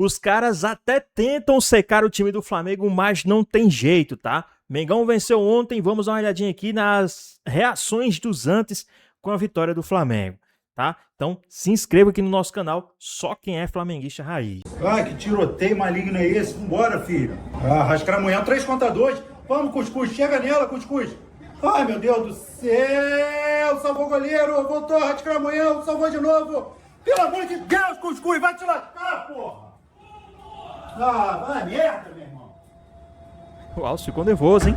Os caras até tentam secar o time do Flamengo, mas não tem jeito, tá? Mengão venceu ontem, vamos dar uma olhadinha aqui nas reações dos antes com a vitória do Flamengo, tá? Então se inscreva aqui no nosso canal, só quem é flamenguista raiz. Ah, que tiroteio maligno é esse? Vambora, filho. Ah, Rascramunhão, 3 contra 2. Vamos, Cuscuz, chega nela, Cuscuz. Ai, meu Deus do céu, salvou o goleiro, voltou, Rascramunhão, salvou de novo. Pelo amor de Deus, Cuscuz, vai te lascar, porra. Ah, vai merda, meu irmão. O Alcio ficou nervoso, hein?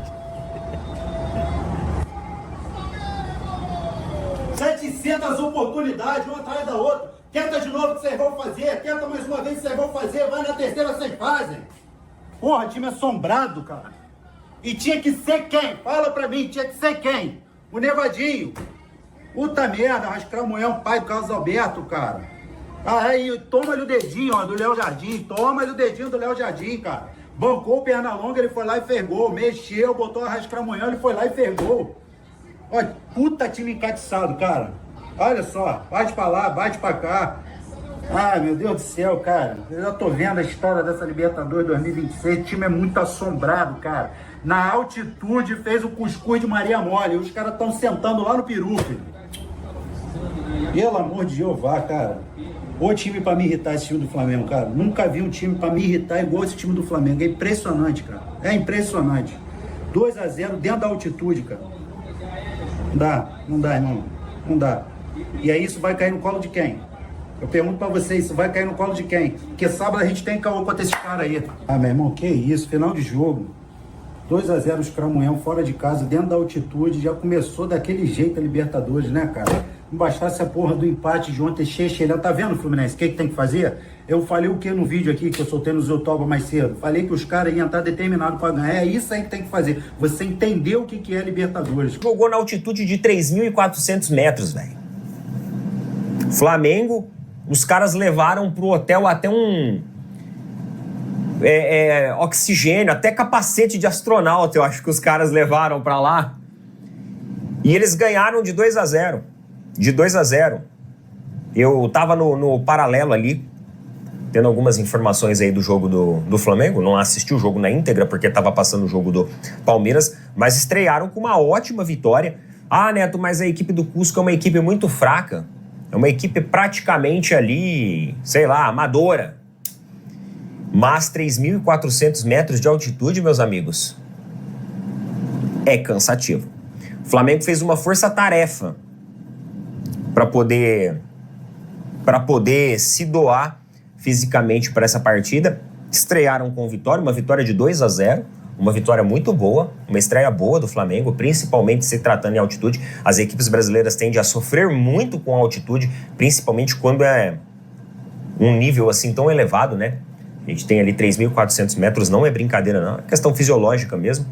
700 oportunidades, uma atrás da outra. Tenta de novo que vocês vão fazer, tenta mais uma vez que vocês vão fazer, vai na terceira vocês fazem. Porra, time assombrado, cara. E tinha que ser quem? Fala pra mim, tinha que ser quem? O Nevadinho. Puta merda, Rascramunhão, pai do Carlos Alberto, cara. Ah, aí, toma-lhe o dedinho, ó, do Léo Jardim, toma-lhe o dedinho do Léo Jardim, cara. Bancou o perna longa, ele foi lá e fez gol. Mexeu, botou a Rascramunhão, ele foi lá e fez gol. Olha, puta time encatiçado, cara. Olha só, bate pra lá, bate pra cá. Ai, meu Deus do céu, cara. Eu já tô vendo a história dessa Libertadores 2026. O time é muito assombrado, cara. Na altitude fez o cuscuz de Maria Mole. Os caras estão sentando lá no peru, filho. Pelo amor de Jeová, cara. O time pra me irritar esse time do Flamengo, cara. Nunca vi um time pra me irritar igual esse time do Flamengo. É impressionante, cara. É impressionante. 2-0 dentro da altitude, cara. Não dá, irmão. Não dá. E aí isso vai cair no colo de quem? Eu pergunto pra vocês, isso vai cair no colo de quem? Porque sábado a gente tem caô contra esse cara aí. Ah, meu irmão, que isso? Final de jogo. 2-0 os Cramunhão fora de casa, dentro da altitude. Já começou daquele jeito a Libertadores, né, cara? Não bastasse a porra do empate de ontem, cheio. Tá vendo, Fluminense? O que tem que fazer? Eu falei o que no vídeo aqui que eu soltei no Zotoba mais cedo? Falei que os caras iam estar determinados para ganhar. É isso aí que tem que fazer. Você entendeu o que é Libertadores. Jogou na altitude de 3.400 metros, velho. Flamengo, os caras levaram pro hotel até oxigênio, até capacete de astronauta, eu acho que os caras levaram pra lá. E eles ganharam de 2-0. De 2-0. Eu tava no paralelo ali, tendo algumas informações aí do jogo do Flamengo. Não assisti o jogo na íntegra, porque tava passando o jogo do Palmeiras, mas estrearam com uma ótima vitória. Ah, Neto, mas a equipe do Cusco é uma equipe muito fraca. É uma equipe praticamente ali, sei lá, amadora. Mas 3.400 metros de altitude, meus amigos, é cansativo. O Flamengo fez uma força-tarefa para poder se doar fisicamente para essa partida. Estrearam com vitória, uma vitória de 2-0, uma vitória muito boa, uma estreia boa do Flamengo, principalmente se tratando em altitude. As equipes brasileiras tendem a sofrer muito com a altitude, principalmente quando é um nível assim tão elevado, né? A gente tem ali 3.400 metros, não é brincadeira não, é questão fisiológica mesmo.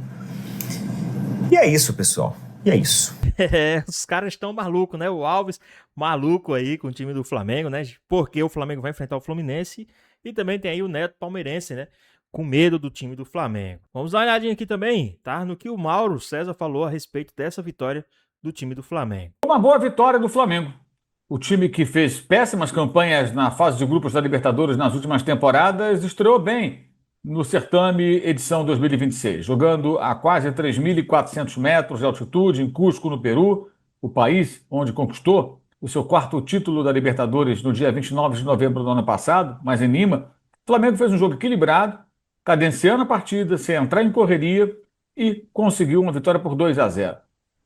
E é isso, pessoal. E é isso. Os caras estão malucos, né? O Alves maluco aí com o time do Flamengo, né? Porque o Flamengo vai enfrentar o Fluminense. E também tem aí o Neto palmeirense, né? Com medo do time do Flamengo. Vamos dar uma olhadinha aqui também, tá? No que o Mauro César falou a respeito dessa vitória do time do Flamengo. Uma boa vitória do Flamengo. O time que fez péssimas campanhas na fase de grupos da Libertadores nas últimas temporadas estreou bem no certame edição 2026, jogando a quase 3.400 metros de altitude em Cusco, no Peru, o país onde conquistou o seu quarto título da Libertadores no dia 29 de novembro do ano passado, mas em Lima. O Flamengo fez um jogo equilibrado, cadenciando a partida, sem entrar em correria e conseguiu uma vitória por 2-0.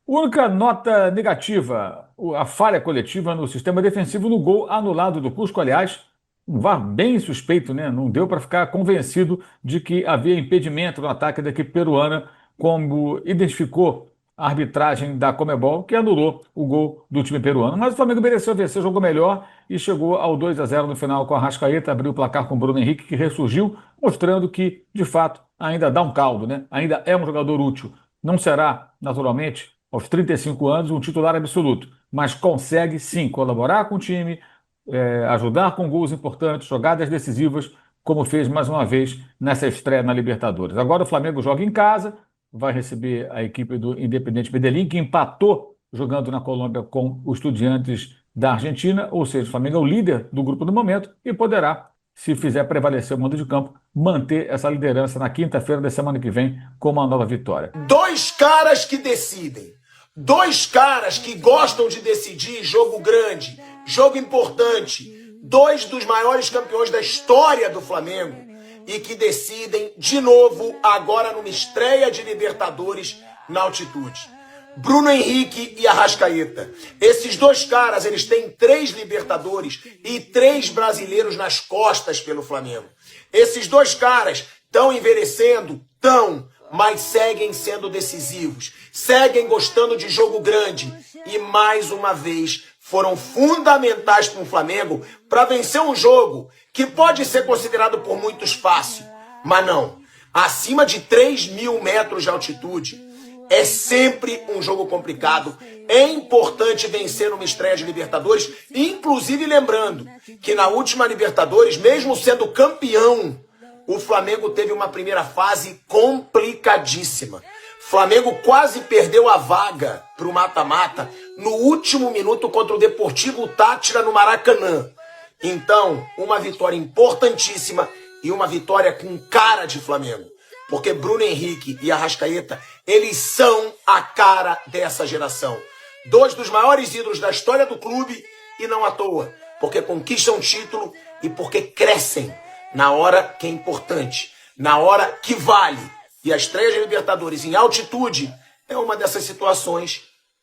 Única nota negativa, a falha coletiva no sistema defensivo no gol anulado do Cusco. Aliás, um VAR bem suspeito, né? Não deu para ficar convencido de que havia impedimento no ataque da equipe peruana, como identificou a arbitragem da Conmebol, que anulou o gol do time peruano. Mas o Flamengo mereceu vencer, jogou melhor e chegou ao 2-0 no final com a Arrascaeta, abriu o placar com o Bruno Henrique, que ressurgiu, mostrando que, de fato, ainda dá um caldo, né? Ainda é um jogador útil. Não será, naturalmente, aos 35 anos, um titular absoluto, mas consegue, sim, colaborar com o time, ajudar com gols importantes, jogadas decisivas, como fez mais uma vez nessa estreia na Libertadores. Agora o Flamengo joga em casa, vai receber a equipe do Independiente Medellín, que empatou jogando na Colômbia com os Estudiantes da Argentina, ou seja, o Flamengo é o líder do grupo no momento e poderá se fizer prevalecer o mando de campo, manter essa liderança na quinta-feira da semana que vem com uma nova vitória. Dois caras que decidem. Dois caras que gostam de decidir jogo grande, jogo importante. Dois dos maiores campeões da história do Flamengo e que decidem de novo agora numa estreia de Libertadores na altitude. Bruno Henrique e Arrascaeta. Esses dois caras, eles têm 3 Libertadores e 3 brasileiros nas costas pelo Flamengo. Esses dois caras estão envelhecendo, mas seguem sendo decisivos, seguem gostando de jogo grande e mais uma vez foram fundamentais para o Flamengo para vencer um jogo que pode ser considerado por muitos fácil, mas não. Acima de 3.000 metros de altitude é sempre um jogo complicado. É importante vencer numa estreia de Libertadores, inclusive lembrando que na última Libertadores, mesmo sendo campeão, o Flamengo teve uma primeira fase complicadíssima. Flamengo quase perdeu a vaga para o mata-mata no último minuto contra o Deportivo Táchira no Maracanã. Então, uma vitória importantíssima e uma vitória com cara de Flamengo. Porque Bruno Henrique e Arrascaeta, eles são a cara dessa geração. 2 dos maiores ídolos da história do clube e não à toa. Porque conquistam título e porque crescem na hora que é importante, na hora que vale. E a estreia de Libertadores em altitude é uma dessas situações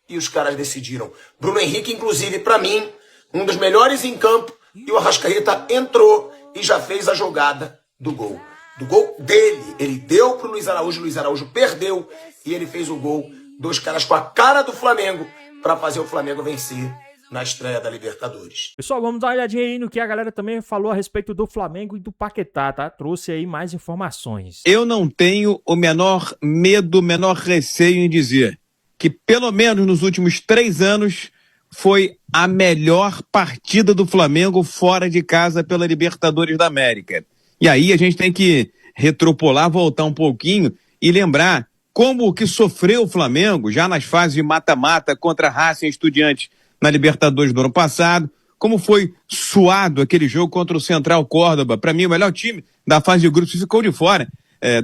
e os caras decidiram. Bruno Henrique, inclusive, para mim, um dos melhores em campo, e o Arrascaeta entrou e já fez a jogada do gol. Do gol dele. Ele deu pro Luiz Araújo perdeu e ele fez o gol. 2 caras com a cara do Flamengo para fazer o Flamengo vencer na estreia da Libertadores. Pessoal, vamos dar uma olhadinha aí no que a galera também falou a respeito do Flamengo e do Paquetá, tá? Trouxe aí mais informações. Eu não tenho o menor medo, o menor receio em dizer que pelo menos nos últimos 3 anos foi a melhor partida do Flamengo fora de casa pela Libertadores da América. E aí a gente tem que retropolar, voltar um pouquinho e lembrar como que sofreu o Flamengo já nas fases de mata-mata contra Racing e Estudiantes na Libertadores do ano passado, como foi suado aquele jogo contra o Central Córdoba. Para mim, o melhor time da fase de grupos ficou de fora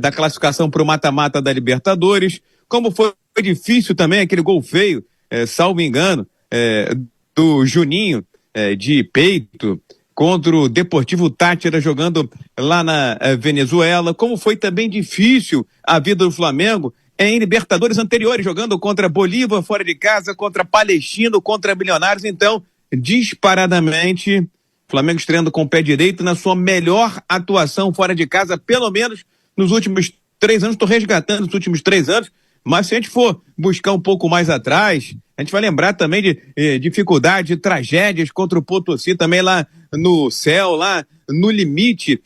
da classificação para o mata-mata da Libertadores. Como foi difícil também aquele gol feio, salvo engano, do Juninho de peito contra o Deportivo Táchira jogando lá na Venezuela. Como foi também difícil a vida do Flamengo em Libertadores anteriores, jogando contra Bolívar fora de casa, contra Palestino, contra Milionários. Então, disparadamente, Flamengo estreando com o pé direito na sua melhor atuação fora de casa, pelo menos nos últimos 3 anos. Estou resgatando os últimos 3 anos, mas se a gente for buscar um pouco mais atrás, a gente vai lembrar também de dificuldades, de tragédias contra o Potosí, também lá no céu, lá no limite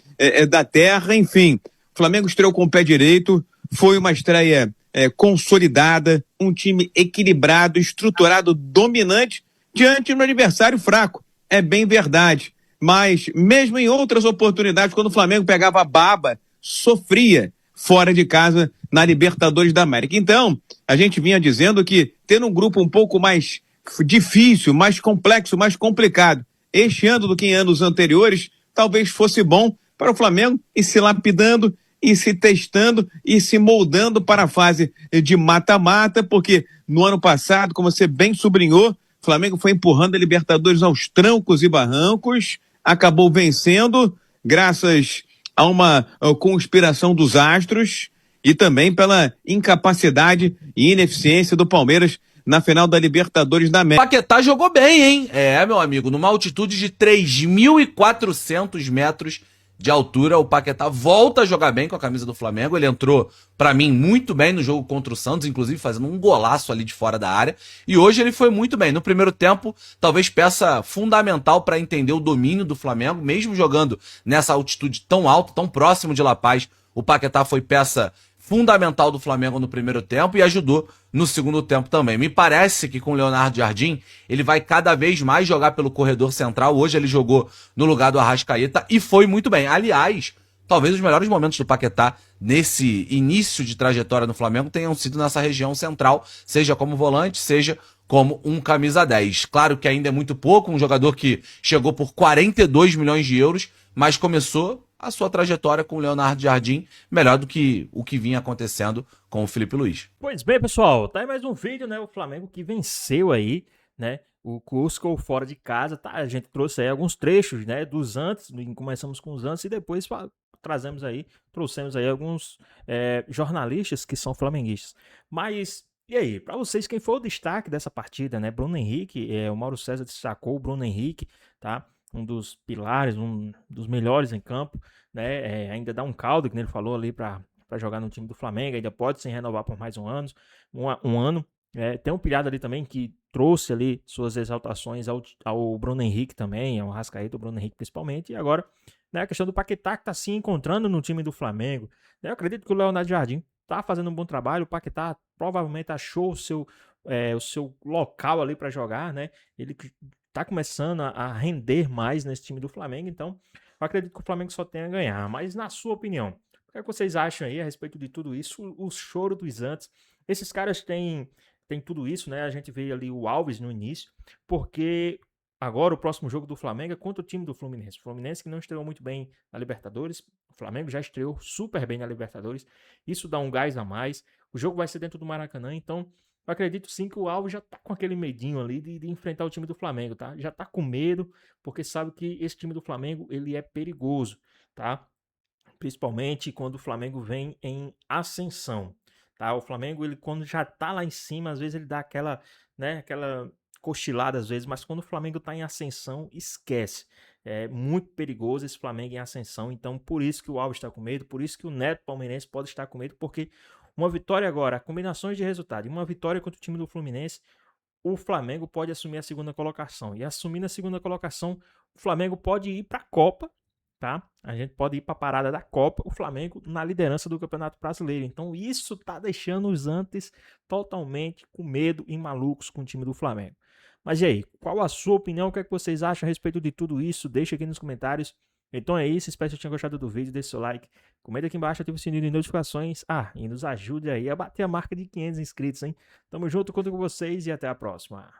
da terra. Enfim, o Flamengo estreou com o pé direito, foi uma estreia consolidada, um time equilibrado, estruturado, dominante, diante de um adversário fraco. É bem verdade. Mas mesmo em outras oportunidades, quando o Flamengo pegava a baba, sofria fora de casa na Libertadores da América. Então, a gente vinha dizendo que tendo um grupo um pouco mais difícil, mais complexo, mais complicado, este ano do que em anos anteriores, talvez fosse bom para o Flamengo ir se lapidando, e se testando e se moldando para a fase de mata-mata, porque no ano passado, como você bem sublinhou, o Flamengo foi empurrando a Libertadores aos trancos e barrancos, acabou vencendo graças a uma conspiração dos astros e também pela incapacidade e ineficiência do Palmeiras na final da Libertadores da América. Paquetá jogou bem, hein? Meu amigo, numa altitude de 3.400 metros de altura, o Paquetá volta a jogar bem com a camisa do Flamengo. Ele entrou, pra mim, muito bem no jogo contra o Santos, inclusive fazendo um golaço ali de fora da área. E hoje ele foi muito bem. No primeiro tempo, talvez peça fundamental para entender o domínio do Flamengo, mesmo jogando nessa altitude tão alta, tão próximo de La Paz. O Paquetá foi peça fundamental do Flamengo no primeiro tempo e ajudou no segundo tempo também. Me parece que com o Leonardo Jardim, ele vai cada vez mais jogar pelo corredor central. Hoje ele jogou no lugar do Arrascaeta e foi muito bem. Aliás, talvez os melhores momentos do Paquetá nesse início de trajetória no Flamengo tenham sido nessa região central, seja como volante, seja como um camisa 10. Claro que ainda é muito pouco, um jogador que chegou por 42 milhões de euros, mas começou a sua trajetória com o Leonardo Jardim melhor do que o que vinha acontecendo com o Felipe Luiz. Pois bem, pessoal, tá aí mais um vídeo, né? O Flamengo que venceu aí, né? O Cusco fora de casa, tá? A gente trouxe aí alguns trechos, né? Dos antes, começamos com os antes e depois trouxemos aí alguns jornalistas que são flamenguistas. Mas, e aí, para vocês, quem foi o destaque dessa partida, né? Bruno Henrique, o Mauro César destacou o Bruno Henrique, tá? Um dos pilares, um dos melhores em campo, né? Ainda dá um caldo, que ele falou ali para jogar no time do Flamengo, ainda pode se renovar por mais um ano. Tem um pilhado ali também que trouxe ali suas exaltações ao Bruno Henrique também, ao Arrascaeta, o Bruno Henrique principalmente, e agora, né, a questão do Paquetá que tá se encontrando no time do Flamengo. Eu acredito que o Leonardo Jardim tá fazendo um bom trabalho, o Paquetá provavelmente achou o seu local ali para jogar, né? Ele tá começando a render mais nesse time do Flamengo, então eu acredito que o Flamengo só tem a ganhar. Mas na sua opinião, o que é que vocês acham aí a respeito de tudo isso? O choro dos antes, esses caras têm tudo isso, né? A gente vê ali o Alves no início, porque agora o próximo jogo do Flamengo é contra o time do Fluminense. O Fluminense que não estreou muito bem na Libertadores, o Flamengo já estreou super bem na Libertadores. Isso dá um gás a mais. O jogo vai ser dentro do Maracanã, então eu acredito sim que o Alves já tá com aquele medinho ali de enfrentar o time do Flamengo, tá? Já tá com medo, porque sabe que esse time do Flamengo, ele é perigoso, tá? Principalmente quando o Flamengo vem em ascensão, tá? O Flamengo, ele quando já tá lá em cima, às vezes ele dá aquela cochilada às vezes, mas quando o Flamengo tá em ascensão, esquece. É muito perigoso esse Flamengo em ascensão, então por isso que o Alves está com medo, por isso que o Neto Palmeirense pode estar com medo, porque uma vitória agora, combinações de resultado, e uma vitória contra o time do Fluminense, o Flamengo pode assumir a segunda colocação. E assumindo a segunda colocação, o Flamengo pode ir para a Copa, tá? A gente pode ir para a parada da Copa, o Flamengo na liderança do Campeonato Brasileiro. Então isso tá deixando os antes totalmente com medo e malucos com o time do Flamengo. Mas e aí, qual a sua opinião? O que é que vocês acham a respeito de tudo isso? Deixa aqui nos comentários. Então é isso, espero que vocês tenham gostado do vídeo, deixe seu like, comenta aqui embaixo, ative o sininho de notificações, e nos ajude aí a bater a marca de 500 inscritos, hein? Tamo junto, conto com vocês e até a próxima.